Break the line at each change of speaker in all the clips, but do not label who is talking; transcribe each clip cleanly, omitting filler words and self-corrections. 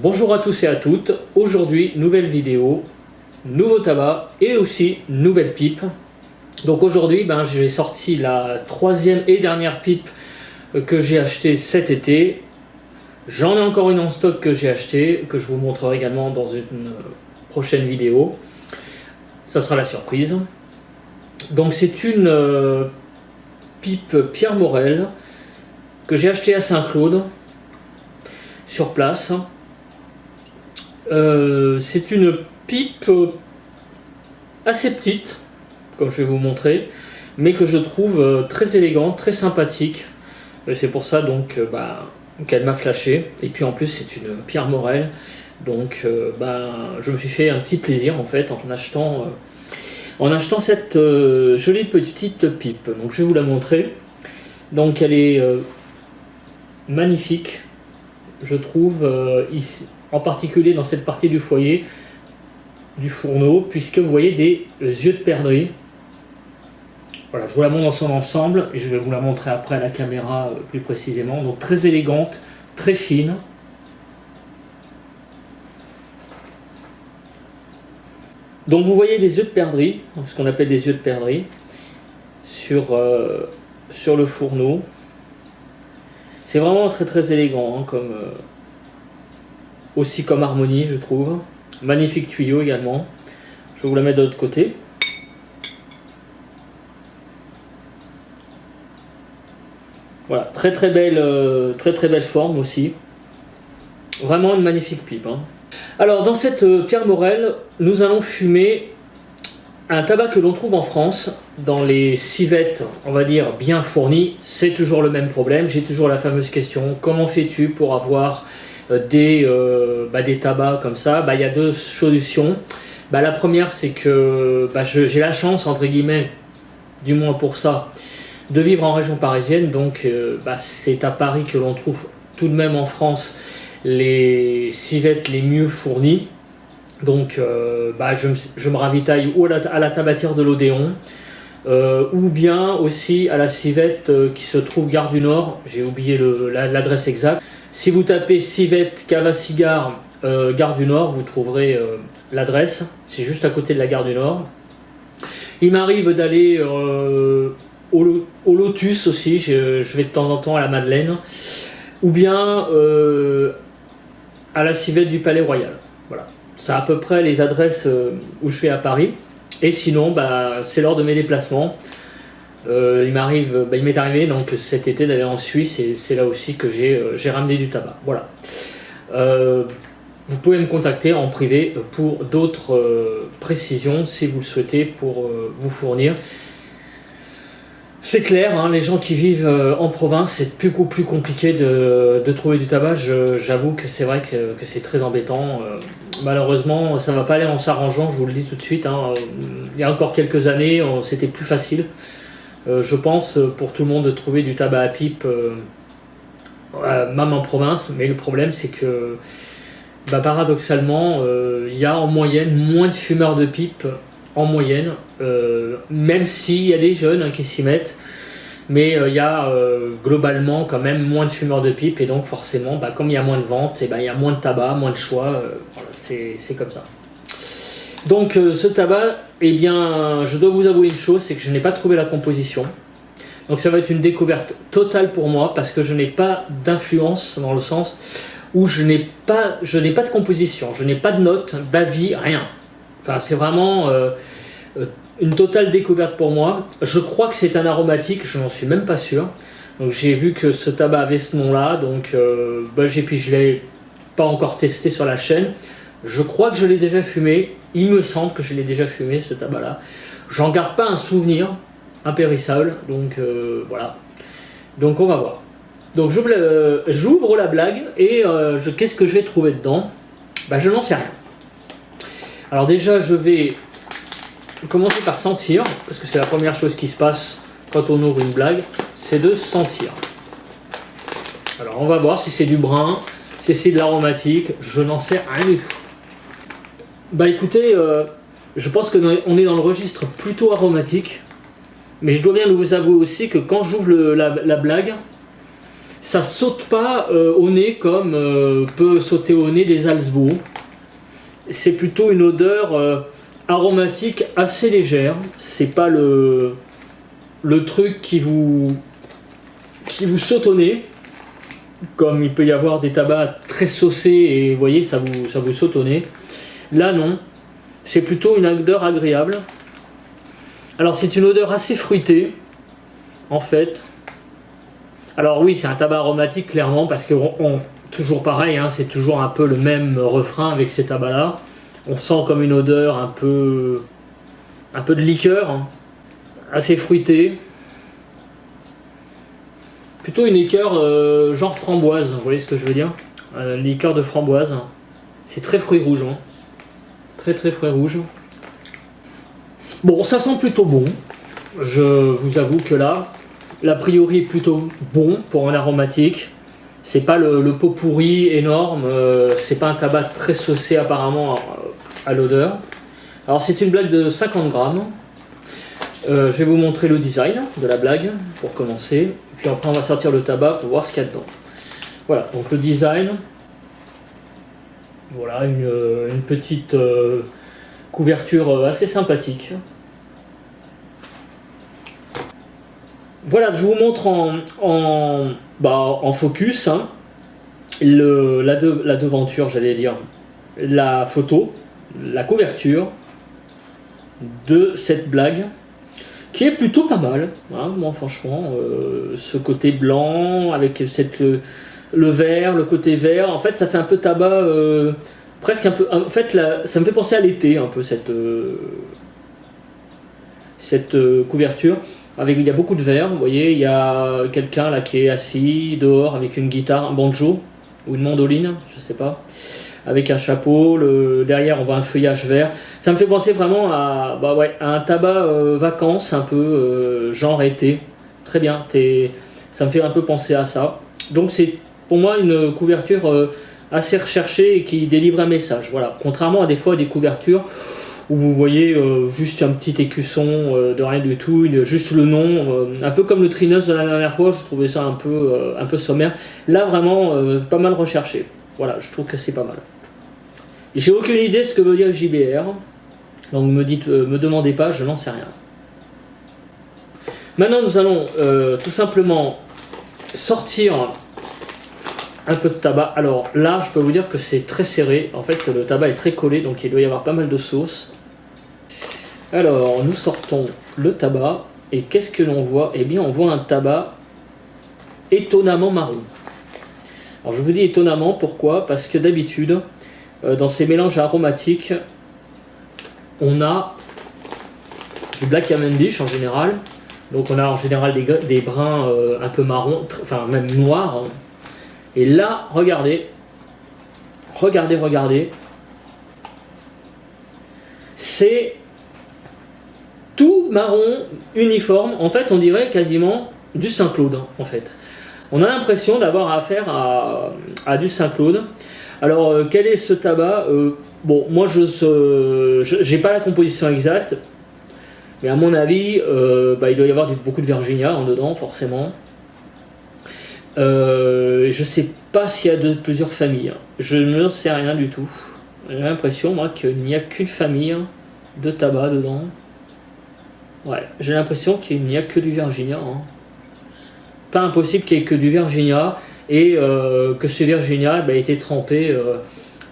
Bonjour à tous et à toutes, aujourd'hui nouvelle vidéo, nouveau tabac et aussi nouvelle pipe. Donc aujourd'hui j'ai sorti la troisième et dernière pipe que j'ai achetée cet été. J'en ai encore une en stock que j'ai achetée, que je vous montrerai également dans une prochaine vidéo. Ça sera la surprise. Donc c'est une pipe Pierre Morel que j'ai achetée à Saint-Claude sur place. C'est une pipe assez petite, comme je vais vous montrer, mais que je trouve très élégante, très sympathique. C'est pour ça donc qu'elle m'a flashé. Et puis en plus c'est une Pierre Morel, donc je me suis fait un petit plaisir en fait en achetant cette jolie petite pipe. Donc je vais vous la montrer. Donc elle est magnifique, je trouve, ici, en particulier dans cette partie du foyer, du fourneau, puisque vous voyez des yeux de perdrix. Voilà, je vous la montre dans son ensemble et je vais vous la montrer après à la caméra plus précisément. Donc très élégante, très fine. Donc vous voyez des yeux de perdrix, ce qu'on appelle des yeux de perdrix, sur le fourneau. C'est vraiment très élégant, hein, aussi comme harmonie, je trouve. Magnifique tuyau également. Je vais vous la mettre de l'autre côté. Voilà, très belle forme aussi. Vraiment une magnifique pipe, hein. Alors dans cette Pierre Morel, nous allons fumer un tabac que l'on trouve en France dans les civettes, on va dire bien fournies. C'est toujours le même problème, j'ai toujours la fameuse question: comment fais-tu pour avoir des tabacs comme ça? Il y a deux solutions. La première, c'est que j'ai la chance, entre guillemets, du moins pour ça, de vivre en région parisienne. Donc c'est à Paris que l'on trouve tout de même en France les civettes les mieux fournies. Donc je me ravitaille ou à la tabatière de l'Odéon, ou bien aussi à la civette qui se trouve gare du Nord. J'ai oublié l'adresse exacte. Si vous tapez civette cave à cigare gare du Nord, vous trouverez l'adresse. C'est juste à côté de la gare du Nord. Il m'arrive d'aller au Lotus aussi. Je vais de temps en temps à la Madeleine, ou bien à la civette du Palais Royal. Voilà. C'est à peu près les adresses où je fais à Paris. Et sinon, c'est lors de mes déplacements. Il m'est arrivé donc cet été d'aller en Suisse, et c'est là aussi que j'ai ramené du tabac. Voilà. Vous pouvez me contacter en privé pour d'autres précisions si vous le souhaitez, pour vous fournir. C'est clair, hein, les gens qui vivent en province, c'est beaucoup plus compliqué de trouver du tabac. J'avoue que c'est vrai que c'est très embêtant. Malheureusement, ça ne va pas aller en s'arrangeant, je vous le dis tout de suite, hein. Il y a encore quelques années, c'était plus facile, je pense, pour tout le monde de trouver du tabac à pipe, même en province. Mais le problème, c'est que paradoxalement, il y a en moyenne moins de fumeurs de pipe, en moyenne, même s'il y a des jeunes qui s'y mettent, mais il y a globalement quand même moins de fumeurs de pipe, et donc forcément, comme il y a moins de ventes, il y a moins de tabac, moins de choix, voilà, c'est comme ça. Donc ce tabac, je dois vous avouer une chose, c'est que je n'ai pas trouvé la composition. Donc ça va être une découverte totale pour moi, parce que je n'ai pas d'influence, dans le sens où je n'ai pas de composition, je n'ai pas de notes, d'avis, rien. Enfin, c'est vraiment une totale découverte pour moi. Je crois que c'est un aromatique, je n'en suis même pas sûr. Donc j'ai vu que ce tabac avait ce nom-là, donc je l'ai pas encore testé sur la chaîne. Je crois que je l'ai déjà fumé, il me semble que je l'ai déjà fumé, ce tabac-là. J'en garde pas un souvenir impérissable, donc voilà. Donc on va voir. Donc j'ouvre la blague, et qu'est-ce que je vais trouver dedans? Je n'en sais rien. Alors déjà, je vais commencer par sentir, parce que c'est la première chose qui se passe quand on ouvre une blague, c'est de sentir. Alors on va voir si c'est du brun, si c'est de l'aromatique, je n'en sais rien du tout. Écoutez, je pense qu'on est dans le registre plutôt aromatique, mais je dois bien vous avouer aussi que quand j'ouvre la blague, ça saute pas au nez comme peut sauter au nez des Salzbourg. C'est plutôt une odeur aromatique assez légère. C'est pas le truc qui vous saute au nez, comme il peut y avoir des tabacs très saucés et vous voyez, ça vous saute au nez. Là non, c'est plutôt une odeur agréable. Alors c'est une odeur assez fruitée, en fait. Alors oui, c'est un tabac aromatique clairement, parce que toujours pareil, hein, c'est toujours un peu le même refrain avec ces tabacs-là. On sent comme une odeur un peu de liqueur, hein, assez fruitée. Plutôt une liqueur genre framboise, vous voyez ce que je veux dire, liqueur de framboise. C'est très fruit rouge, hein. Très fruit rouge. Bon, ça sent plutôt bon. Je vous avoue que là, l'a priori est plutôt bon pour un aromatique. C'est pas le pot pourri énorme, c'est pas un tabac très saucé apparemment à l'odeur. Alors c'est une blague de 50 grammes. Je vais vous montrer le design de la blague pour commencer. Et puis après on va sortir le tabac pour voir ce qu'il y a dedans. Voilà, donc le design. Voilà, une petite couverture assez sympathique. Voilà, je vous montre en focus, hein, la devanture, j'allais dire, la photo, la couverture de cette blague, qui est plutôt pas mal, hein, moi franchement, ce côté blanc avec le vert, le côté vert, en fait ça fait un peu tabac, presque un peu, en fait ça me fait penser à l'été un peu cette couverture. Il y a beaucoup de verre, vous voyez, il y a quelqu'un là qui est assis dehors avec une guitare, un banjo ou une mandoline, je sais pas, avec un chapeau, derrière on voit un feuillage vert. Ça me fait penser vraiment à un tabac vacances, un peu genre été. Très bien, ça me fait un peu penser à ça. Donc c'est pour moi une couverture assez recherchée et qui délivre un message. Voilà. Contrairement à des fois des couvertures où vous voyez juste un petit écusson de rien du tout, juste le nom, un peu comme le Trinos de la dernière fois, je trouvais ça un peu sommaire. Là vraiment pas mal recherché. Voilà, je trouve que c'est pas mal. J'ai aucune idée de ce que veut dire JBR, donc me demandez pas, je n'en sais rien. Maintenant nous allons tout simplement sortir un peu de tabac. Alors là je peux vous dire que c'est très serré, en fait le tabac est très collé, donc il doit y avoir pas mal de sauce. Alors nous sortons le tabac, et qu'est-ce que l'on voit? Eh bien on voit un tabac étonnamment marron. Alors je vous dis étonnamment, pourquoi? Parce que d'habitude dans ces mélanges aromatiques on a du Black Cavendish en général, donc on a en général des brins un peu marron, enfin même noirs, hein. Et là, regardez, c'est tout marron, uniforme. En fait, on dirait quasiment du Saint-Claude, en fait. On a l'impression d'avoir affaire à du Saint-Claude. Alors, quel est ce tabac? Bon, moi, je n'ai pas la composition exacte, mais à mon avis, il doit y avoir beaucoup de Virginia en dedans, forcément. Je sais pas s'il y a plusieurs familles, je ne sais rien du tout. J'ai l'impression moi qu'il n'y a qu'une famille de tabac dedans. Ouais, j'ai l'impression qu'il n'y a que du Virginia, hein. Pas impossible qu'il y ait que du Virginia et que ce Virginia ait été trempé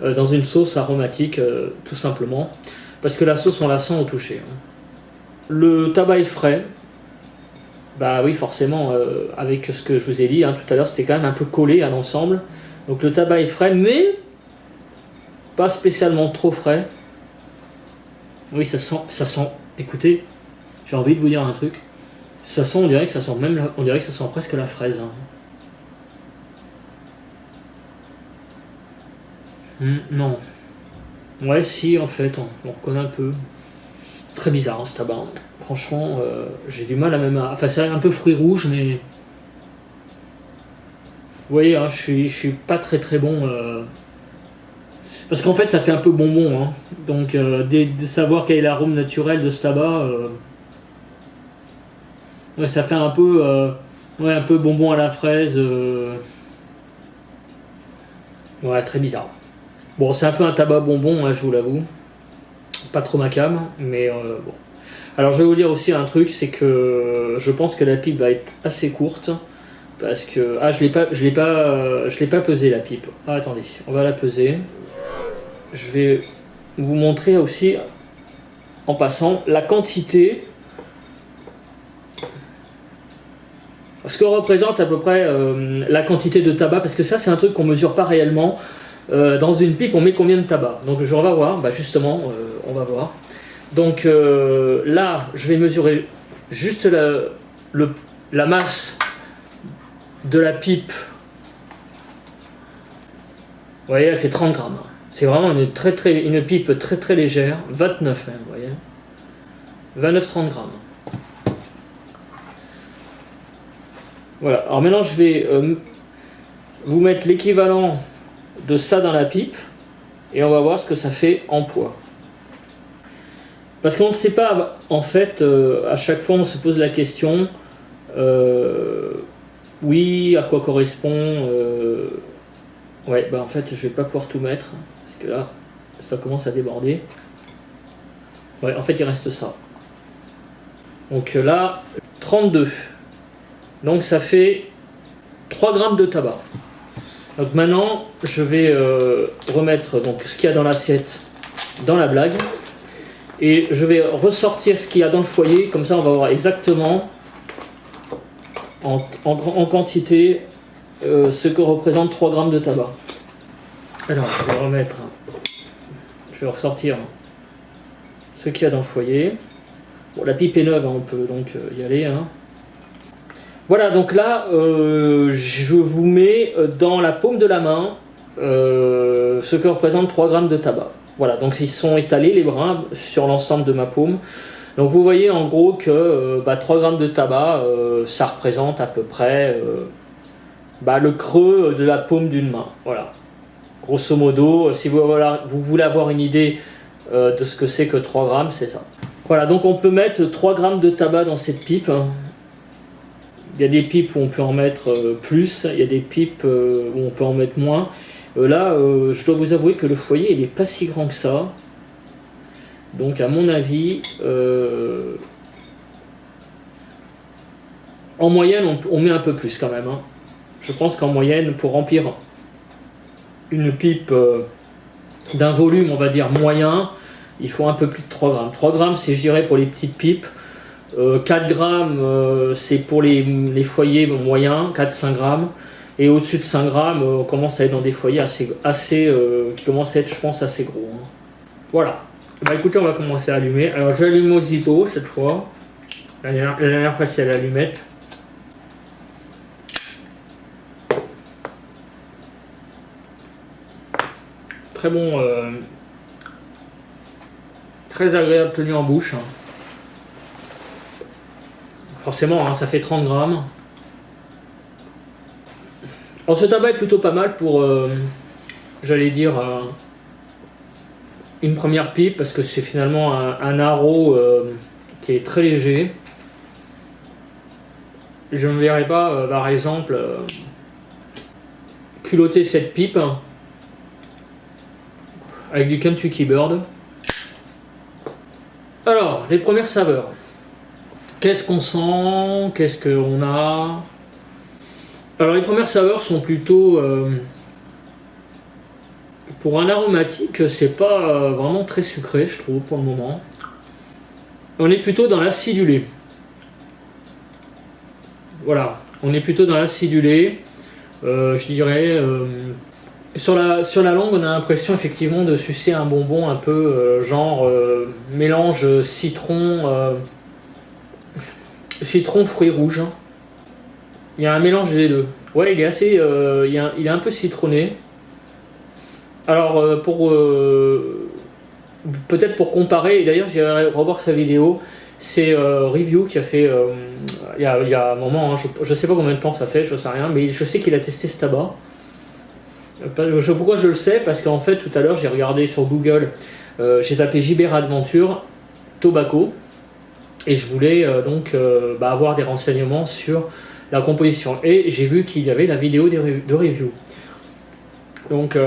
dans une sauce aromatique tout simplement, parce que la sauce on la sent au toucher, hein. Le tabac est frais. Bah oui, forcément, avec ce que je vous ai dit, hein, tout à l'heure, c'était quand même un peu collé à l'ensemble. Donc le tabac est frais, mais pas spécialement trop frais. Oui, ça sent, écoutez, j'ai envie de vous dire un truc. Ça sent, on dirait que ça sent presque la fraise, hein. Non. Ouais, si, en fait, on reconnaît un peu. Très bizarre, hein, ce tabac, hein. Franchement, j'ai du mal à même... Enfin, c'est un peu fruit rouge, mais... Vous voyez, hein, je suis pas très bon... Parce qu'en fait, ça fait un peu bonbon, hein. Donc, de savoir quel est l'arôme naturel de ce tabac... Ouais, ça fait un peu... Ouais, un peu bonbon à la fraise. Ouais, très bizarre. Bon, c'est un peu un tabac bonbon, hein, je vous l'avoue. Pas trop ma came, mais bon. Alors, je vais vous dire aussi un truc, c'est que je pense que la pipe va être assez courte. Parce que... Ah, je l'ai pas pesé, la pipe. Ah, attendez, on va la peser. Je vais vous montrer aussi, en passant, la quantité. Ce que représente à peu près la quantité de tabac, parce que ça c'est un truc qu'on mesure pas réellement. Dans une pipe on met combien de tabac? Donc on va voir, bah justement on va voir. Donc là je vais mesurer juste la masse de la pipe. Vous voyez, elle fait 30 grammes. C'est vraiment une pipe très très légère, 29 même, vous voyez. 29-30 grammes. Voilà, alors maintenant je vais vous mettre l'équivalent de ça dans la pipe et on va voir ce que ça fait en poids. Parce qu'on ne sait pas, en fait, à chaque fois on se pose la question, oui, à quoi correspond, ouais, bah en fait je vais pas pouvoir tout mettre, parce que là ça commence à déborder. Ouais, en fait il reste ça. Donc là, 32. Donc ça fait 3 grammes de tabac. Donc maintenant, je vais remettre donc, ce qu'il y a dans l'assiette dans la blague. Et je vais ressortir ce qu'il y a dans le foyer. Comme ça, on va voir exactement en quantité ce que représente 3 grammes de tabac. Alors, je vais ressortir ce qu'il y a dans le foyer. Bon, la pipe est neuve, hein, on peut donc y aller. Hein. Voilà, donc là, je vous mets dans la paume de la main ce que représente 3 grammes de tabac. Voilà, donc ils sont étalés, les brins, sur l'ensemble de ma paume. Donc vous voyez en gros que 3 grammes de tabac, ça représente à peu près le creux de la paume d'une main. Voilà, grosso modo, si vous voulez avoir une idée de ce que c'est que 3 grammes, c'est ça. Voilà, donc on peut mettre 3 grammes de tabac dans cette pipe. Il y a des pipes où on peut en mettre plus, il y a des pipes où on peut en mettre moins. Là, je dois vous avouer que le foyer, il n'est pas si grand que ça. Donc, à mon avis, en moyenne, on met un peu plus quand même. Hein. Je pense qu'en moyenne, pour remplir une pipe d'un volume, on va dire, moyen, il faut un peu plus de 3 grammes. 3 grammes, c'est, je dirais, pour les petites pipes. 4 grammes, c'est pour les foyers moyens, 4-5 grammes. Et au-dessus de 5 grammes, on commence à être dans des foyers qui commencent à être, je pense, assez gros. Hein. Voilà. Bah écoutez, on va commencer à allumer. Alors, je vais allumer au Zippo cette fois. La dernière fois, c'est à l'allumette. Très bon. Très agréable tenue en bouche. Hein. Forcément, hein, ça fait 30 grammes. Alors ce tabac est plutôt pas mal pour, j'allais dire, une première pipe, parce que c'est finalement un haro qui est très léger. Je ne verrais pas, par exemple, culotter cette pipe avec du Kentucky Bird. Alors, les premières saveurs. Qu'est-ce qu'on sent? Qu'est-ce qu'on a? Alors les premières saveurs sont plutôt... pour un aromatique, c'est pas vraiment très sucré, je trouve, pour le moment. On est plutôt dans l'acidulé. Voilà, on est plutôt dans l'acidulé. Je dirais... sur la langue, on a l'impression effectivement de sucer un bonbon un peu genre mélange citron... citron, fruits rouges. Il y a un mélange des deux. Ouais, il est assez... il est un peu citronné. Alors, peut-être pour comparer, et d'ailleurs j'irai revoir sa vidéo, c'est Review qui a fait... il y a un moment, hein, je sais pas combien de temps ça fait, je sais rien, mais je sais qu'il a testé ce tabac. Pourquoi je le sais? Parce qu'en fait, tout à l'heure, j'ai regardé sur Google, j'ai tapé JBR Adventure, Tobacco, et je voulais avoir des renseignements sur la composition. Et j'ai vu qu'il y avait la vidéo de review. Donc,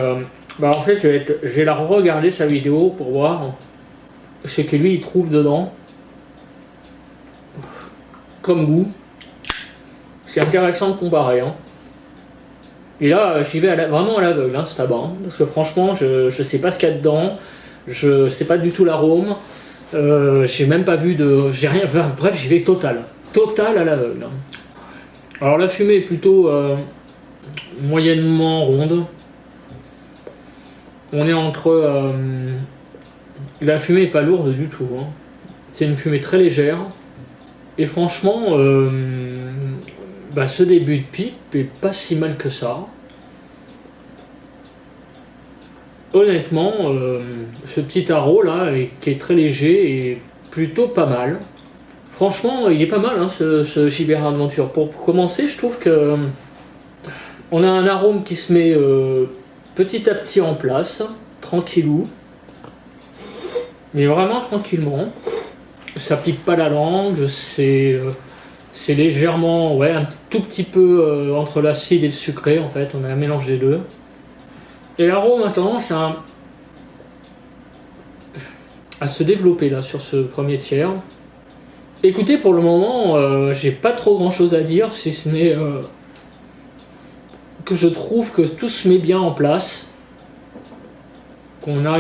en fait, je vais la regarder sa vidéo pour voir ce que lui il trouve dedans comme goût. C'est intéressant de comparer. Hein. Et là, j'y vais vraiment à l'aveugle, hein, ce tabac. Hein, parce que franchement, je sais pas ce qu'il y a dedans. Je sais pas du tout l'arôme. J'ai même pas vu de. J'ai rien. Enfin, bref, j'y vais total. Total à l'aveugle. Hein. Alors la fumée est plutôt moyennement ronde. On est entre. La fumée est pas lourde du tout. Hein. C'est une fumée très légère. Et franchement, ce début de pipe est pas si mal que ça. Honnêtement, ce petit tarot là, qui est très léger, est plutôt pas mal. Franchement, il est pas mal hein, ce Gibert Adventure. Pour commencer, je trouve que on a un arôme qui se met petit à petit en place, tranquillou, mais vraiment tranquillement. Ça pique pas la langue, c'est légèrement, un tout petit peu entre l'acide et le sucré en fait, on a un mélange des deux. Et l'arôme a tendance à se développer là sur ce premier tiers. Écoutez, pour le moment, j'ai pas trop grand chose à dire, si ce n'est que je trouve que tout se met bien en place, qu'on a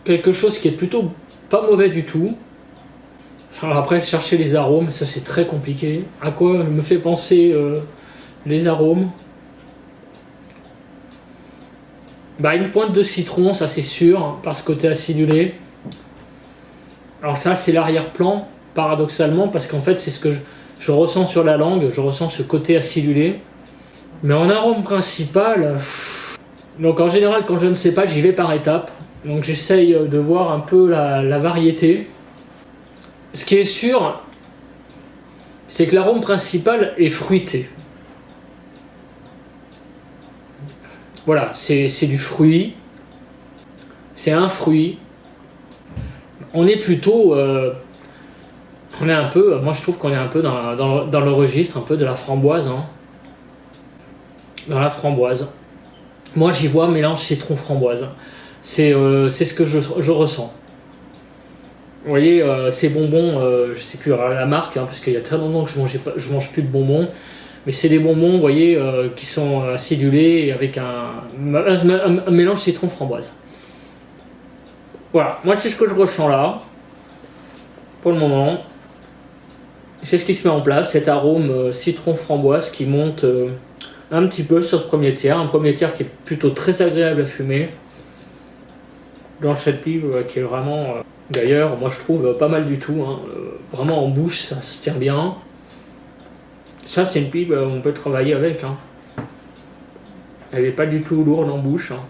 quelque chose qui est plutôt pas mauvais du tout. Alors après, chercher les arômes, ça c'est très compliqué. À quoi me fait penser les arômes? Une pointe de citron, ça c'est sûr, hein, par ce côté acidulé. Alors ça c'est l'arrière-plan, paradoxalement, parce qu'en fait c'est ce que je ressens sur la langue, je ressens ce côté acidulé. Mais en arôme principal, donc en général quand je ne sais pas, j'y vais par étapes. Donc j'essaye de voir un peu la variété. Ce qui est sûr, c'est que l'arôme principal est fruité. Voilà, c'est du fruit. C'est un fruit. On est plutôt... on est un peu... Moi je trouve qu'on est un peu dans le registre un peu de la framboise. Hein. Dans la framboise. Moi j'y vois mélange citron-framboise. C'est ce que je ressens. Vous voyez, ces bonbons, je sais plus la marque, hein, parce qu'il y a très longtemps que je mange plus de bonbons, mais c'est des bonbons, vous voyez, qui sont acidulés et avec un mélange citron-framboise. Voilà, moi c'est ce que je ressens là, pour le moment. C'est ce qui se met en place, cet arôme citron-framboise qui monte un petit peu sur ce premier tiers, un premier tiers qui est plutôt très agréable à fumer. Dans cette pipe qui est vraiment... D'ailleurs, moi je trouve pas mal du tout, hein. Vraiment en bouche ça se tient bien. Ça c'est une pipe, on peut travailler avec. Hein. Elle n'est pas du tout lourde en bouche. Hein.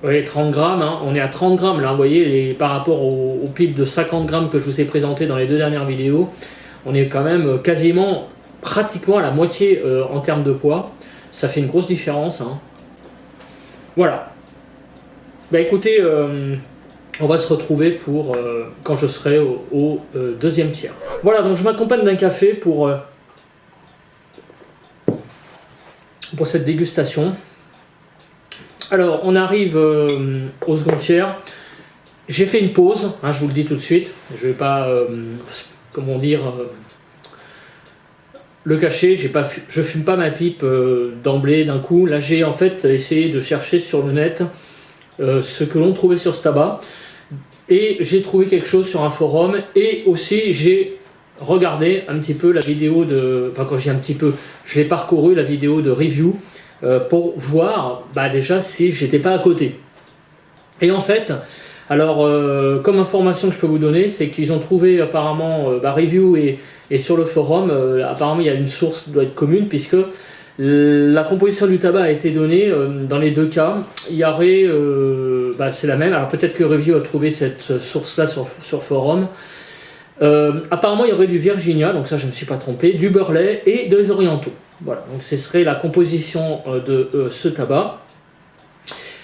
Vous voyez, 30 grammes, hein. On est à 30 grammes là, vous voyez, par rapport aux pipes de 50 grammes que je vous ai présentées dans les 2 dernières vidéos, on est quand même quasiment, pratiquement à la moitié en termes de poids. Ça fait une grosse différence. Hein. Voilà. Écoutez... on va se retrouver pour quand je serai au deuxième tiers. Voilà, donc je m'accompagne d'un café pour cette dégustation. Alors, on arrive au second tiers. J'ai fait une pause, hein, je vous le dis tout de suite. Je vais pas, le cacher. Je fume pas ma pipe d'emblée, d'un coup. Là, j'ai en fait essayé de chercher sur le net ce que l'on trouvait sur ce tabac. Et j'ai trouvé quelque chose sur un forum et aussi j'ai regardé un petit peu la vidéo de... Enfin quand j'ai un petit peu, je l'ai parcouru la vidéo de review pour voir déjà si j'étais pas à côté. Et en fait, alors comme information que je peux vous donner, c'est qu'ils ont trouvé apparemment review et sur le forum, apparemment il y a une source qui doit être commune puisque la composition du tabac a été donnée dans les deux cas. Il y aurait, c'est la même. Alors peut-être que Review a trouvé cette source-là sur forum. Apparemment, il y aurait du Virginia, donc ça je ne me suis pas trompé, du Burley et des Orientaux. Voilà, donc ce serait la composition de ce tabac.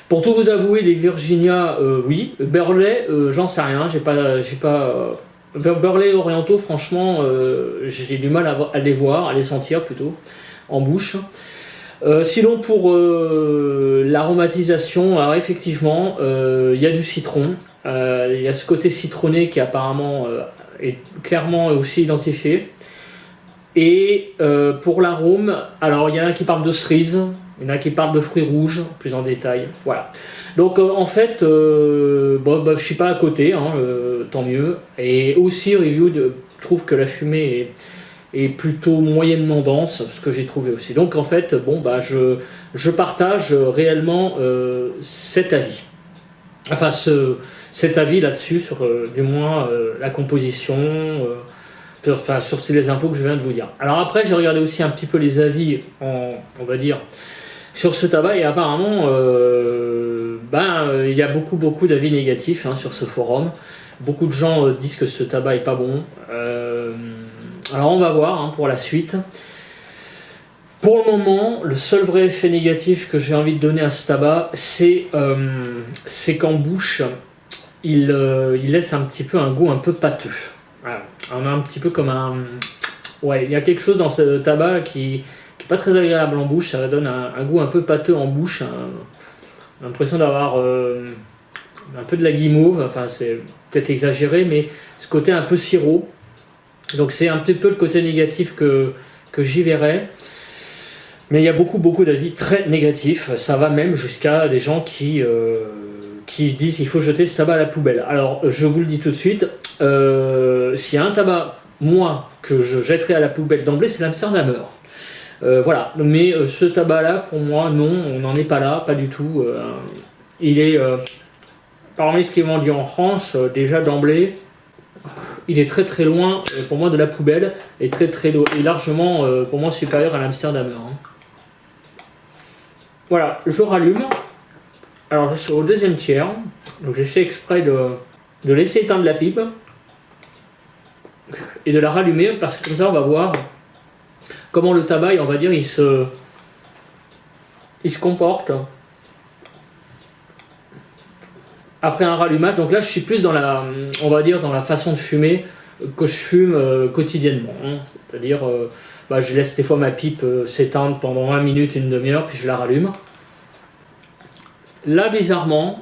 Pour tout vous avouer, les Virginia, oui. Burley, j'en sais rien. J'ai pas Burley orientaux, franchement, j'ai du mal à les voir, à les sentir plutôt, en bouche. Sinon pour l'aromatisation, alors effectivement, il y a du citron, il y a ce côté citronné qui apparemment est clairement aussi identifié. Et pour l'arôme, alors il y en a qui parlent de cerise, il y en a qui parlent de fruits rouges, plus en détail. Voilà. Donc en fait, je suis pas à côté, hein, tant mieux. Et aussi Review trouve que la fumée est plutôt moyennement dense, ce que j'ai trouvé aussi. Donc en fait, je partage réellement cet avis. Enfin, cet avis là-dessus, sur du moins la composition, sur les infos que je viens de vous dire. Alors après, j'ai regardé aussi un petit peu les avis, on va dire, sur ce tabac, et apparemment, il y a beaucoup d'avis négatifs sur ce forum. Beaucoup de gens disent que ce tabac est pas bon. Alors on va voir pour la suite. Pour le moment, le seul vrai effet négatif que j'ai envie de donner à ce tabac, c'est qu'en bouche, il laisse un petit peu un goût un peu pâteux. Voilà. On a un petit peu comme un... Ouais, il y a quelque chose dans ce tabac qui n'est pas très agréable en bouche, ça donne un goût un peu pâteux en bouche, l'impression d'avoir un peu de la guimauve, enfin c'est peut-être exagéré, mais ce côté un peu sirop. Donc c'est un petit peu le côté négatif que j'y verrais. Mais il y a beaucoup d'avis très négatifs, ça va même jusqu'à des gens qui disent qu'il faut jeter ce tabac à la poubelle. Alors je vous le dis tout de suite, s'il y a un tabac, moi, que je jetterai à la poubelle d'emblée, c'est l'Amsterdamer. Voilà, mais ce tabac-là, pour moi, non, on n'en est pas là, pas du tout. Il est, parmi ce qui est vendu en France, déjà d'emblée, il est très loin, pour moi, de la poubelle, et et largement, pour moi, supérieur à l'Amsterdamer. Voilà, je rallume. Alors je suis au deuxième tiers, donc j'ai fait exprès de laisser éteindre la pipe et de la rallumer, parce que comme ça on va voir comment le tabac, on va dire, il se comporte après un rallumage. Donc là je suis plus dans on va dire, dans la façon de fumer que je fume quotidiennement, c'est-à-dire je laisse des fois ma pipe s'éteindre pendant 20 minutes, une demi-heure, puis je la rallume. Là, bizarrement,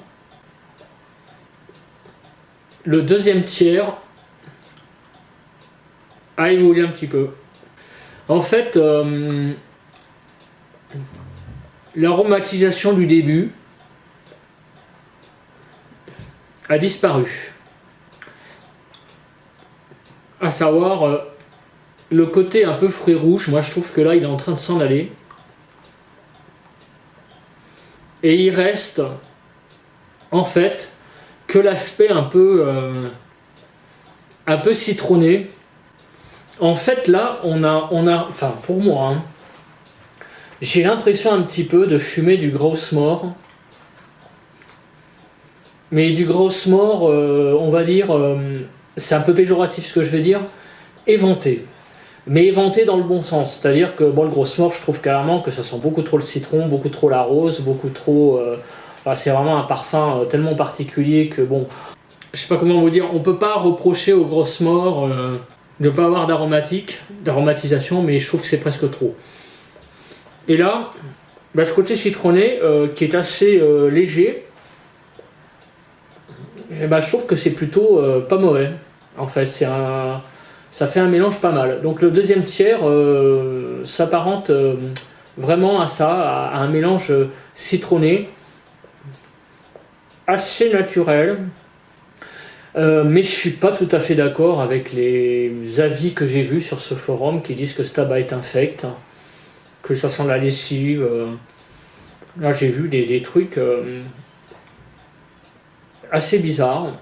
le deuxième tiers a évolué un petit peu. En fait, l'aromatisation du début a disparu. À savoir, le côté un peu fruits rouges, moi je trouve que là il est en train de s'en aller. Et il reste, en fait, que l'aspect un peu citronné. En fait, là, on a enfin, pour moi, j'ai l'impression un petit peu de fumer du Grossmore. Mais du Grossmore, on va dire, c'est un peu péjoratif ce que je vais dire, éventé. Mais éventé dans le bon sens, c'est-à-dire que le Grossmore, je trouve carrément que ça sent beaucoup trop le citron, beaucoup trop la rose, beaucoup trop... c'est vraiment un parfum tellement particulier que je sais pas comment vous dire, on peut pas reprocher au Grossmore de ne pas avoir d'aromatisation, mais je trouve que c'est presque trop. Et là, ce côté citronné qui est assez léger, et je trouve que c'est plutôt pas mauvais. En fait, ça fait un mélange pas mal. Donc le deuxième tiers s'apparente vraiment à ça, à un mélange citronné, assez naturel. Mais je suis pas tout à fait d'accord avec les avis que j'ai vus sur ce forum qui disent que ce tabac est infect, que ça sent la lessive. Là j'ai vu des trucs assez bizarres.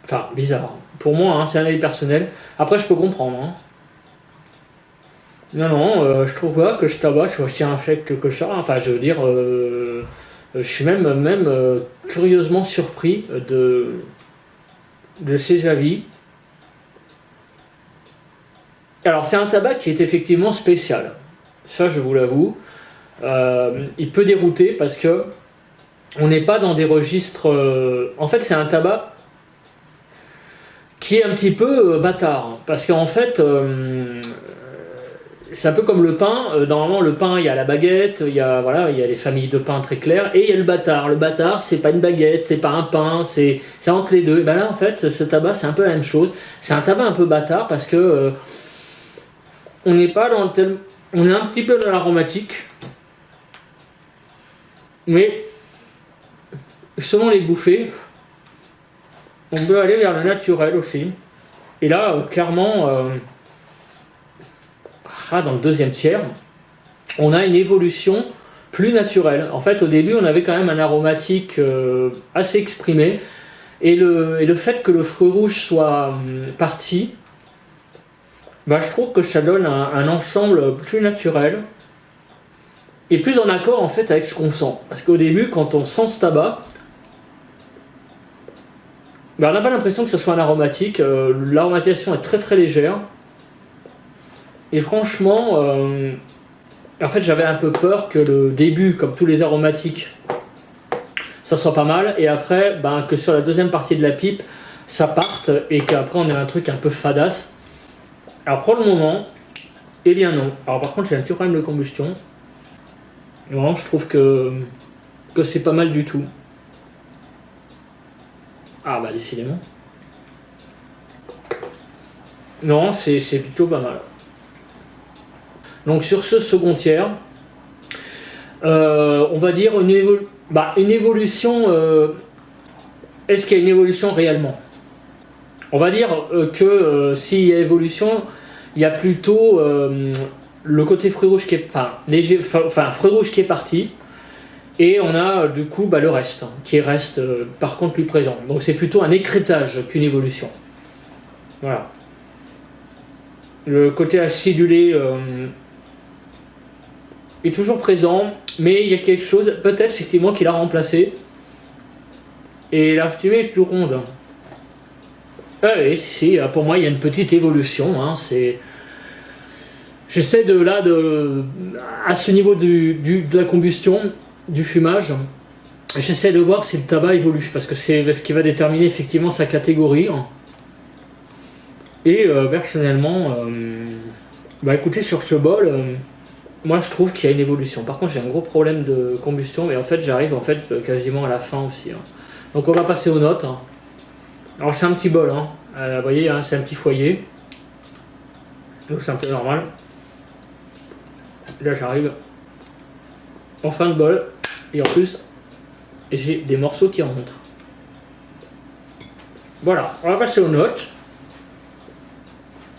Enfin, bizarres. Pour moi, c'est un avis personnel. Après, je peux comprendre. Non, je trouve pas que ce tabac soit aussi infect que ça. Enfin, je veux dire, je suis même curieusement surpris de ces avis. Alors, c'est un tabac qui est effectivement spécial. Ça, je vous l'avoue. Il peut dérouter parce que on n'est pas dans des registres... En fait, c'est un tabac qui est un petit peu bâtard. Parce qu'en fait, c'est un peu comme le pain. Normalement, le pain, il y a la baguette, voilà, il y a des familles de pain très claires, et il y a le bâtard. Le bâtard, c'est pas une baguette, c'est pas un pain, c'est entre les deux. Et ben là, en fait, ce tabac, c'est un peu la même chose. C'est un tabac un peu bâtard parce que on n'est pas dans le tel... On est un petit peu dans l'aromatique, mais selon les bouffées, on peut aller vers le naturel aussi. Et là, clairement, dans le deuxième tiers, on a une évolution plus naturelle. En fait, au début, on avait quand même un aromatique assez exprimé. Et le fait que le fruit rouge soit parti, bah, je trouve que ça donne un ensemble plus naturel et plus en accord en fait avec ce qu'on sent. Parce qu'au début, quand on sent ce tabac, bah, on n'a pas l'impression que ce soit un aromatique. L'aromatisation est très très légère. Et franchement, en fait, j'avais un peu peur que le début, comme tous les aromatiques, ça soit pas mal. Et après, que sur la deuxième partie de la pipe, ça parte et qu'après on ait un truc un peu fadasse. Alors pour le moment, eh bien non. Alors par contre, j'ai un petit problème de combustion. Vraiment, je trouve que c'est pas mal du tout. Ah bah décidément. Non, c'est plutôt pas mal. Donc sur ce second tiers, on va dire une évolution. Est-ce qu'il y a une évolution réellement? On va dire que s'il y a évolution, il y a plutôt le côté fruit rouge qui est, fruit rouge qui est parti, et on a du coup le reste qui reste par contre plus présent. Donc c'est plutôt un écrêtage qu'une évolution. Voilà. Le côté acidulé est toujours présent, mais il y a quelque chose peut-être effectivement qui l'a remplacé. Et la fumée est plus ronde. Oui, si, pour moi il y a une petite évolution. Hein, j'essaie à ce niveau de la combustion, du fumage, j'essaie de voir si le tabac évolue, parce que c'est ce qui va déterminer effectivement sa catégorie. Et personnellement, écoutez, sur ce bol, moi je trouve qu'il y a une évolution. Par contre, j'ai un gros problème de combustion, mais en fait j'arrive quasiment à la fin aussi. Hein. Donc on va passer aux notes. Hein. Alors c'est un petit bol, hein. Vous voyez, hein, c'est un petit foyer. Donc c'est un peu normal. Là j'arrive en fin de bol. Et en plus, j'ai des morceaux qui remontent. Voilà, on va passer aux notes.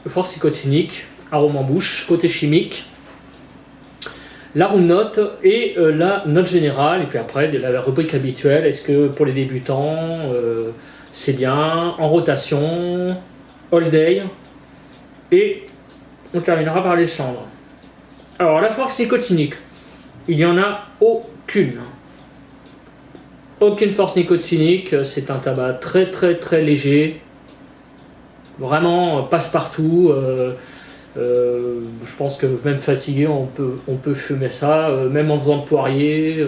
Force nicotinique, arôme en bouche, côté chimique. L'arôme note et la note générale. Et puis après, la rubrique habituelle. Est-ce que pour les débutants... c'est bien, en rotation, all day, et on terminera par les cendres. Alors la force nicotinique, il n'y en a aucune. Aucune force nicotinique, c'est un tabac très très très léger, vraiment passe-partout. Je pense que même fatigué, on peut fumer ça, même en faisant le poirier,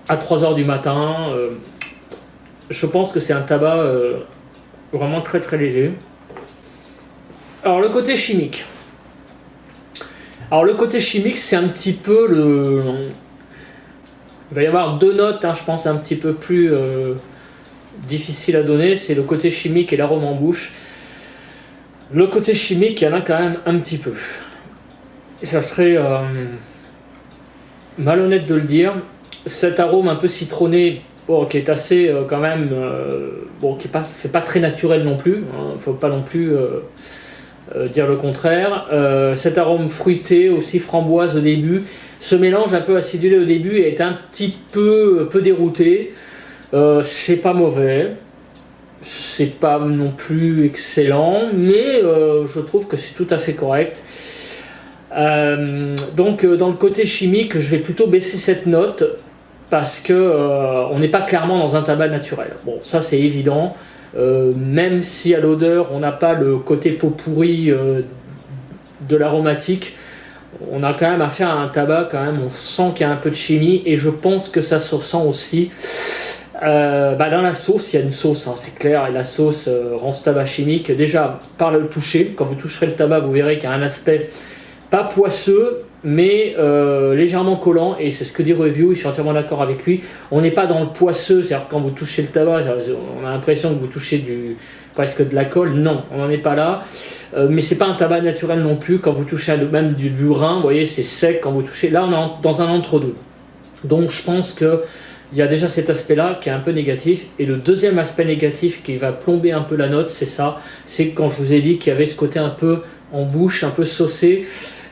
à 3h du matin. Je pense que c'est un tabac vraiment très très léger. Alors le côté chimique. C'est un petit peu il va y avoir deux notes, hein, je pense un petit peu plus difficiles à donner. C'est le côté chimique et l'arôme en bouche. Le côté chimique, il y en a quand même un petit peu. Ça serait malhonnête de le dire. Cet arôme un peu citronné, qui est assez quand même, c'est pas très naturel non plus, hein, faut pas non plus dire le contraire. Cet arôme fruité, aussi framboise au début, ce mélange un peu acidulé au début est un petit peu dérouté. C'est pas mauvais, c'est pas non plus excellent, mais je trouve que c'est tout à fait correct. Donc dans le côté chimique, je vais plutôt baisser cette note, parce que on n'est pas clairement dans un tabac naturel. Bon, ça c'est évident, même si à l'odeur on n'a pas le côté pot pourri de l'aromatique, on a quand même affaire à un tabac, quand même, on sent qu'il y a un peu de chimie, et je pense que ça se ressent aussi Dans la sauce, il y a une sauce, hein, c'est clair, et la sauce rend ce tabac chimique. Déjà, par le toucher, quand vous toucherez le tabac, vous verrez qu'il y a un aspect pas poisseux, mais légèrement collant, et c'est ce que dit Review, je suis entièrement d'accord avec lui. On n'est pas dans le poisseux, c'est-à-dire quand vous touchez le tabac, on a l'impression que vous touchez presque de la colle. Non, on n'en est pas là. Mais c'est pas un tabac naturel non plus. Quand vous touchez même du burin, vous voyez, c'est sec quand vous touchez. Là, on est dans un entre-deux. Donc je pense que il y a déjà cet aspect-là qui est un peu négatif. Et le deuxième aspect négatif qui va plomber un peu la note, c'est ça. C'est quand je vous ai dit qu'il y avait ce côté un peu en bouche, un peu saucé.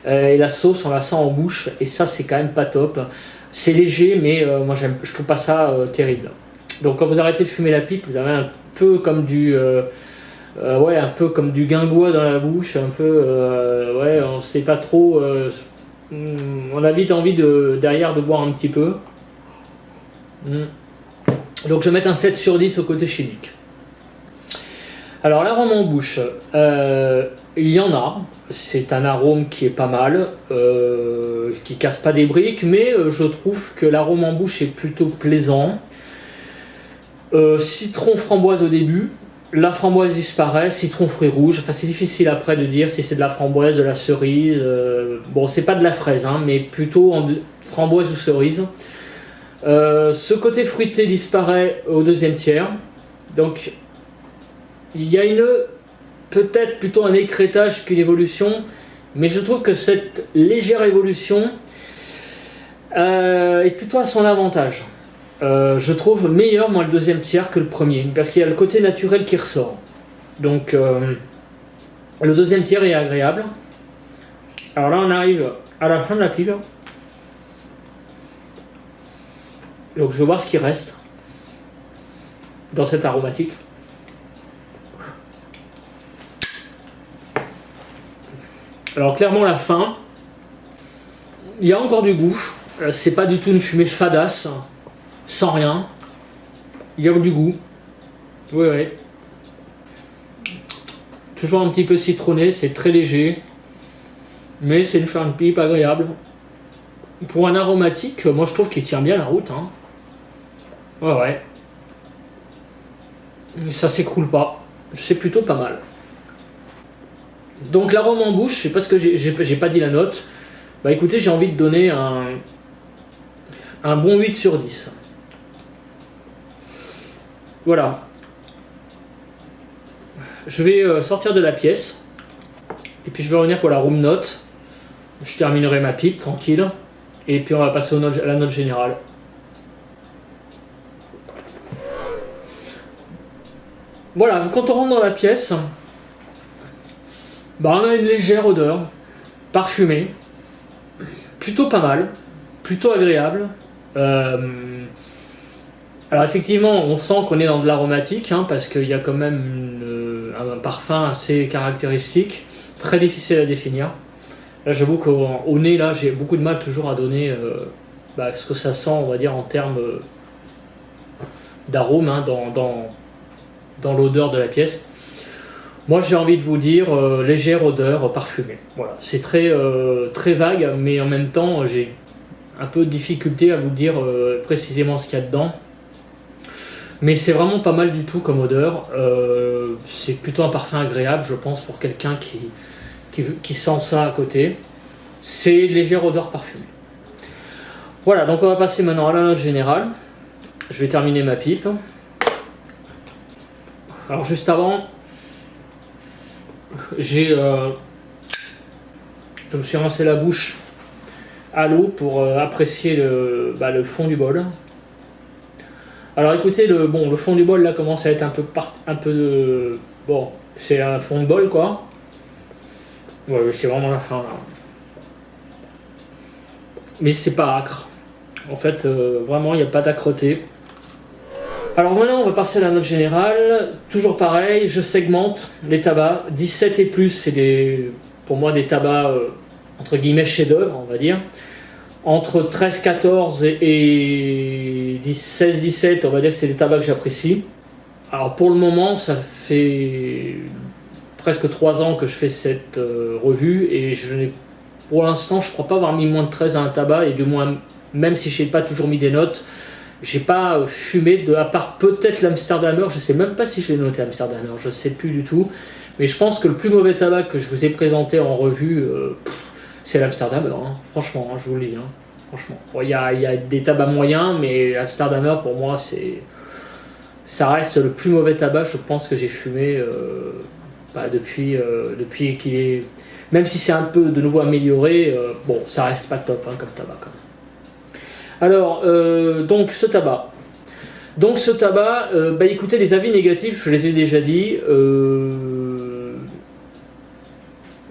Et la sauce, on la sent en bouche. Et ça, c'est quand même pas top. C'est léger, mais moi, je trouve pas ça terrible. Donc quand vous arrêtez de fumer la pipe, vous avez un peu comme un peu comme du guingois dans la bouche. Un peu, on sait pas trop. On a vite envie derrière de boire un petit peu. Donc je vais mettre un 7 sur 10 au côté chimique. Alors l'arôme en bouche, il y en a. C'est un arôme qui est pas mal, qui casse pas des briques, mais je trouve que l'arôme en bouche est plutôt plaisant. Citron framboise au début, la framboise disparaît, citron fruits rouges, enfin c'est difficile après de dire si c'est de la framboise, de la cerise, bon c'est pas de la fraise, hein, mais plutôt framboise ou cerise. Ce côté fruité disparaît au deuxième tiers, donc il y a peut-être plutôt un écrêtage qu'une évolution, mais je trouve que cette légère évolution est plutôt à son avantage. Je trouve meilleur moi le deuxième tiers que le premier, parce qu'il y a le côté naturel qui ressort. Donc le deuxième tiers est agréable. Alors là on arrive à la fin de la pile. Donc je vais voir ce qui reste dans cette aromatique. Alors clairement la fin, il y a encore du goût, c'est pas du tout une fumée fadasse, sans rien, il y a du goût, oui. Toujours un petit peu citronné, c'est très léger, mais c'est une flamme pipe agréable. Pour un aromatique, moi je trouve qu'il tient bien la route, hein. Ouais. Ça s'écroule pas, c'est plutôt pas mal. Donc l'arôme en bouche, je sais pas ce que j'ai pas dit la note. Bah écoutez, j'ai envie de donner un bon 8 sur 10. Voilà. Je vais sortir de la pièce. Et puis je vais revenir pour la room note. Je terminerai ma pipe tranquille. Et puis on va passer à la note générale. Voilà, quand on rentre dans la pièce, on a une légère odeur parfumée, plutôt pas mal, plutôt agréable. Alors effectivement, on sent qu'on est dans de l'aromatique, hein, parce qu'il y a quand même un parfum assez caractéristique, très difficile à définir. Là, j'avoue qu'au nez, là, j'ai beaucoup de mal toujours à donner ce que ça sent, on va dire, en termes d'arôme, hein, dans l'odeur de la pièce. Moi j'ai envie de vous dire légère odeur parfumée. Voilà, c'est très vague, mais en même temps j'ai un peu de difficulté à vous dire précisément ce qu'il y a dedans. Mais c'est vraiment pas mal du tout comme odeur. C'est plutôt un parfum agréable, je pense, pour quelqu'un qui sent ça à côté. C'est légère odeur parfumée. Voilà, donc on va passer maintenant à la note générale. Je vais terminer ma pipe. Alors juste avant, je me suis rincé la bouche à l'eau pour apprécier le fond du bol. Alors écoutez, le fond du bol là commence à être c'est un fond de bol quoi. Ouais, c'est vraiment la fin là. Mais c'est pas acre. En fait, vraiment, il n'y a pas d'âcreté. Alors maintenant, on va passer à la note générale. Toujours pareil, je segmente les tabacs. 17 et plus, c'est pour moi des tabacs, entre guillemets, chefs-d'œuvre, on va dire. Entre 13-14 et 16-17, on va dire que c'est des tabacs que j'apprécie. Alors pour le moment, ça fait presque 3 ans que je fais cette revue et pour l'instant, je ne crois pas avoir mis moins de 13 à un tabac et du moins, même si je n'ai pas toujours mis des notes, j'ai pas fumé à part peut-être l'Amsterdamer, je sais même pas si je l'ai noté Amsterdamer, je sais plus du tout, mais je pense que le plus mauvais tabac que je vous ai présenté en revue, c'est l'Amsterdamer, hein. Franchement, hein, je vous le dis, hein. Franchement. Bon, y a des tabacs moyens, mais l'Amsterdamer pour moi ça reste le plus mauvais tabac, je pense, que j'ai fumé depuis qu'il est... Même si c'est un peu de nouveau amélioré, bon, ça reste pas top hein, comme tabac quand même. Alors, donc ce tabac. Écoutez, les avis négatifs, je les ai déjà dit.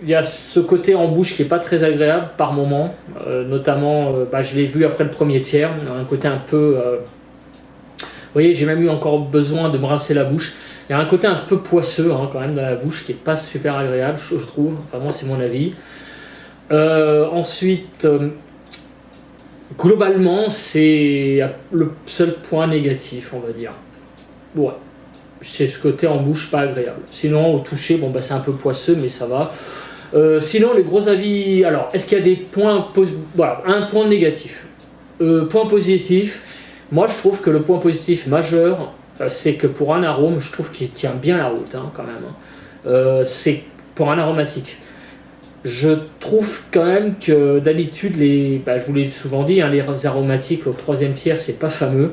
Il y a ce côté en bouche qui est pas très agréable par moment, notamment, je l'ai vu après le premier tiers, un côté un peu... vous voyez, j'ai même eu encore besoin de me rincer la bouche. Il y a un côté un peu poisseux hein, quand même dans la bouche qui est pas super agréable, je trouve. Enfin, moi, c'est mon avis. Ensuite, globalement, c'est le seul point négatif, on va dire. Ouais, c'est ce côté en bouche pas agréable. Sinon, au toucher, c'est un peu poisseux, mais ça va. Sinon, les gros avis. Alors, est-ce qu'il y a des points voilà, un point négatif. Point positif. Moi, je trouve que le point positif majeur, c'est que pour un arôme, je trouve qu'il tient bien la route, hein, quand même. C'est pour un aromatique. Je trouve quand même que d'habitude, je vous l'ai souvent dit, hein, les aromatiques au troisième tiers, c'est pas fameux.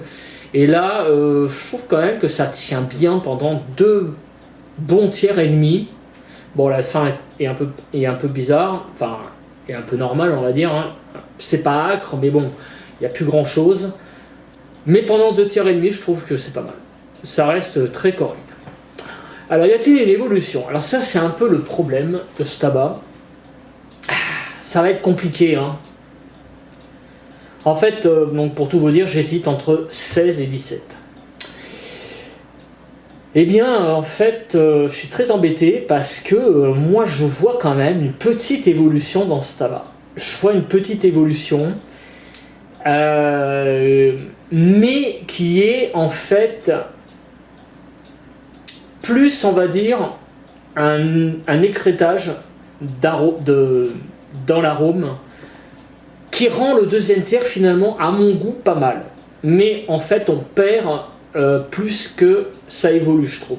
Et là, je trouve quand même que ça tient bien pendant 2 bons tiers et demi. Bon, la fin est un peu bizarre, enfin, est un peu normale, on va dire. Hein. C'est pas âcre, mais bon, il n'y a plus grand chose. Mais pendant 2 tiers et demi, je trouve que c'est pas mal. Ça reste très correct. Alors, y a-t-il une évolution? Alors ça, c'est un peu le problème de ce tabac. Ça va être compliqué, hein. En fait, donc pour tout vous dire, j'hésite entre 16 et 17. Eh bien, en fait, je suis très embêté parce que moi, je vois quand même une petite évolution dans ce tabac. Je vois une petite évolution, mais qui est en fait plus, on va dire, un écrêtage dans l'arôme qui rend le deuxième tiers finalement, à mon goût, pas mal. Mais en fait, on perd plus que ça évolue, je trouve.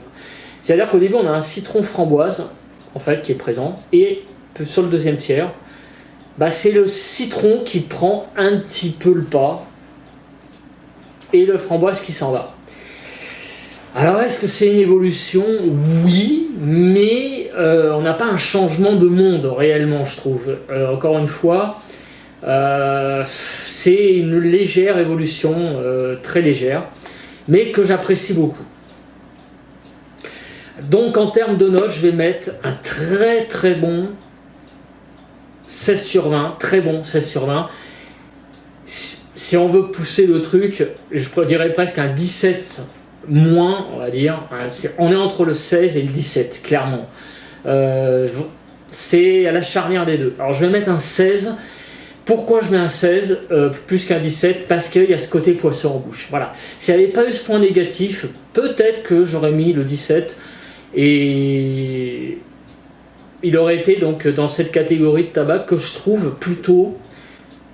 C'est-à-dire qu'au début, on a un citron framboise, en fait, qui est présent, et sur le deuxième tiers, c'est le citron qui prend un petit peu le pas, et le framboise qui s'en va. Alors, est-ce que c'est une évolution? Oui, mais on n'a pas un changement de monde, réellement, je trouve. Encore une fois, c'est une légère évolution, très légère, mais que j'apprécie beaucoup. Donc en termes de notes, je vais mettre un très très bon 16 sur 20, très bon 16 sur 20. Si on veut pousser le truc, je dirais presque un 17 moins, on va dire. On est entre le 16 et le 17, clairement. C'est à la charnière des deux. Alors je vais mettre un 16. Pourquoi je mets un 16 plus qu'un 17? Parce qu'il y a ce côté poisson en bouche. Voilà. Si elle n'avait pas eu ce point négatif, peut-être que j'aurais mis le 17 et il aurait été donc dans cette catégorie de tabac que je trouve plutôt...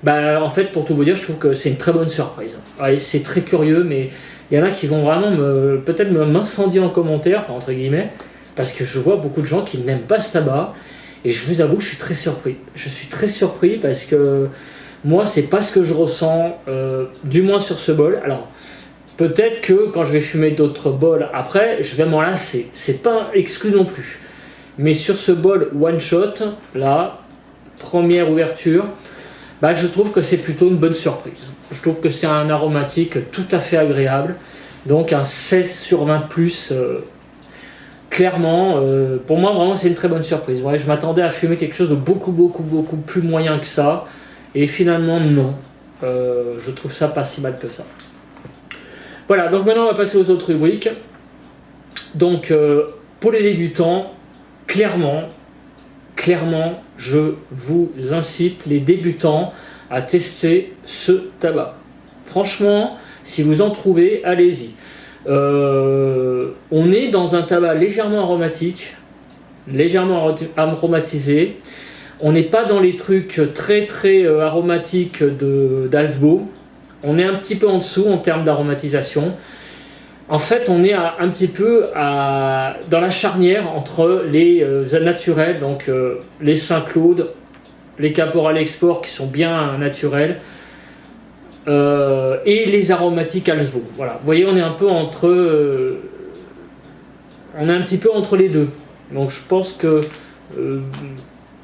en fait, pour tout vous dire, je trouve que c'est une très bonne surprise. Ouais, c'est très curieux, mais il y en a qui vont vraiment peut-être m'incendier en commentaire, enfin entre guillemets, parce que je vois beaucoup de gens qui n'aiment pas ce tabac. Et je vous avoue que je suis très surpris. Je suis très surpris parce que moi, c'est pas ce que je ressens, du moins sur ce bol. Alors, peut-être que quand je vais fumer d'autres bols après, je vais m'en lasser. C'est pas exclu non plus. Mais sur ce bol one shot, là, première ouverture, je trouve que c'est plutôt une bonne surprise. Je trouve que c'est un aromatique tout à fait agréable. Donc un 16 sur 20 plus... clairement, pour moi vraiment c'est une très bonne surprise. Ouais, je m'attendais à fumer quelque chose de beaucoup plus moyen que ça, et finalement non. Je trouve ça pas si mal que ça. Voilà, donc maintenant on va passer aux autres rubriques. Donc pour les débutants, clairement, je vous incite les débutants à tester ce tabac. Franchement, si vous en trouvez, allez-y. On est dans un tabac légèrement aromatique, légèrement aromatisé. On n'est pas dans les trucs très aromatiques d'Alsbo. On est un petit peu en dessous en termes d'aromatisation. En fait, on est un petit peu dans la charnière entre les naturels, donc les Saint-Claude, les Caporal Export qui sont bien naturels, et les aromatiques Alsbo. Voilà. Vous voyez, on est un peu entre, on est un petit peu entre les deux. Donc je pense que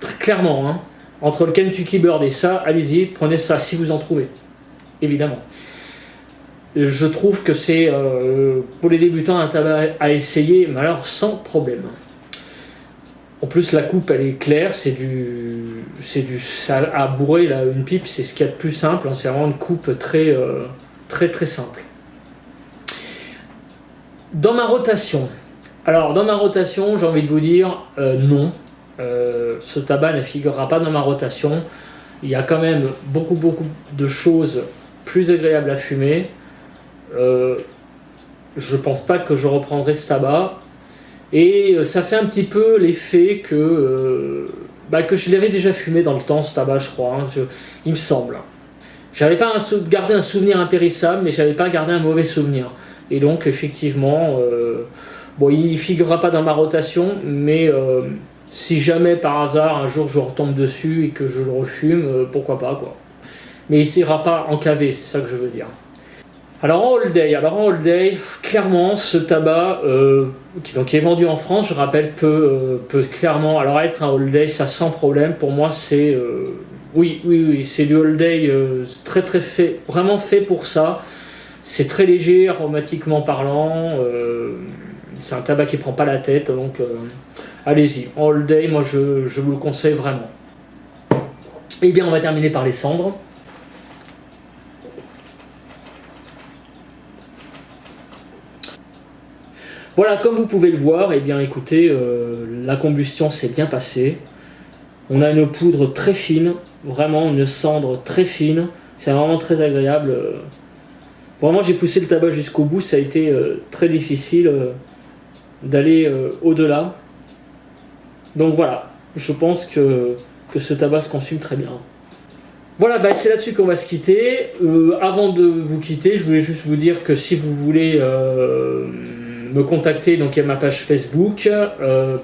très clairement, hein, entre le Kentucky Bird et ça, allez-y, prenez ça si vous en trouvez, évidemment. Je trouve que c'est pour les débutants un tabac à essayer, mais alors sans problème. En plus, la coupe elle est claire, c'est ça à bourrer là, une pipe, c'est ce qu'il y a de plus simple, hein, c'est vraiment une coupe très simple. Dans ma rotation, j'ai envie de vous dire non, ce tabac ne figurera pas dans ma rotation. Il y a quand même beaucoup de choses plus agréables à fumer. Je pense pas que je reprendrai ce tabac. Et ça fait un petit peu l'effet que je l'avais déjà fumé dans le temps, ce tabac, je crois, hein, il me semble. J'avais pas gardé un souvenir impérissable, mais j'avais pas gardé un mauvais souvenir. Et donc, effectivement, il figurera pas dans ma rotation, mais si jamais par hasard un jour je retombe dessus et que je le refume, pourquoi pas, quoi. Mais il n'ira pas en cavée, c'est ça que je veux dire. Alors en All Day, clairement, ce tabac qui est vendu en France, je rappelle, peut clairement alors être un All Day, ça sans problème. Pour moi, c'est oui, c'est du All Day très fait, vraiment fait pour ça. C'est très léger, aromatiquement parlant. C'est un tabac qui prend pas la tête, donc allez-y. En All Day, moi, je vous le conseille vraiment. Et bien, on va terminer par les cendres. Voilà, comme vous pouvez le voir, eh bien écoutez, la combustion s'est bien passée. On a une poudre très fine, vraiment une cendre très fine. C'est vraiment très agréable. Vraiment, j'ai poussé le tabac jusqu'au bout. Ça a été très difficile d'aller au-delà. Donc voilà, je pense que ce tabac se consomme très bien. Voilà, c'est là-dessus qu'on va se quitter. Avant de vous quitter, je voulais juste vous dire que si vous voulez me contacter, donc il y a ma page Facebook,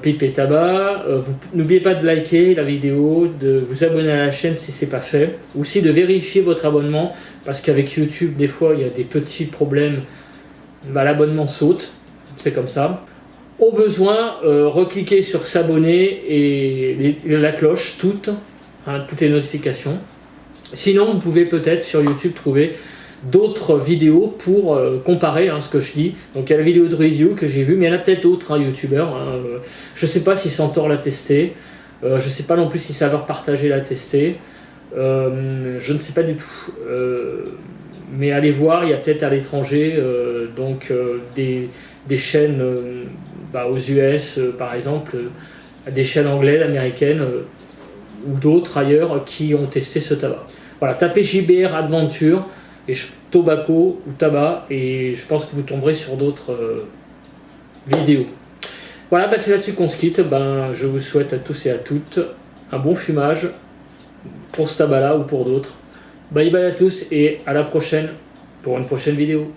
Pipe et Tabac. N'oubliez pas de liker la vidéo, de vous abonner à la chaîne si ce n'est pas fait. Aussi de vérifier votre abonnement, parce qu'avec YouTube, des fois, il y a des petits problèmes. L'abonnement saute, c'est comme ça. Au besoin, recliquez sur s'abonner et la cloche, toutes les notifications. Sinon, vous pouvez peut-être sur YouTube trouver d'autres vidéos pour comparer ce que je dis. Donc il y a la vidéo de review que j'ai vue, mais il y en a peut-être d'autres youtubeurs. Je ne sais pas si Centaure l'a testé. Je ne sais pas non plus si Saveur Partagé l'a testé. Je ne sais pas du tout. Mais allez voir, il y a peut-être à l'étranger des chaînes aux US, par exemple, des chaînes anglaises, américaines, ou d'autres ailleurs qui ont testé ce tabac. Voilà, tapez JBR Adventure et tobacco ou tabac et je pense que vous tomberez sur d'autres vidéos. Voilà, c'est là-dessus qu'on se quitte. Je vous souhaite à tous et à toutes un bon fumage pour ce tabac-là ou pour d'autres. Bye bye à tous et à la prochaine pour une prochaine vidéo.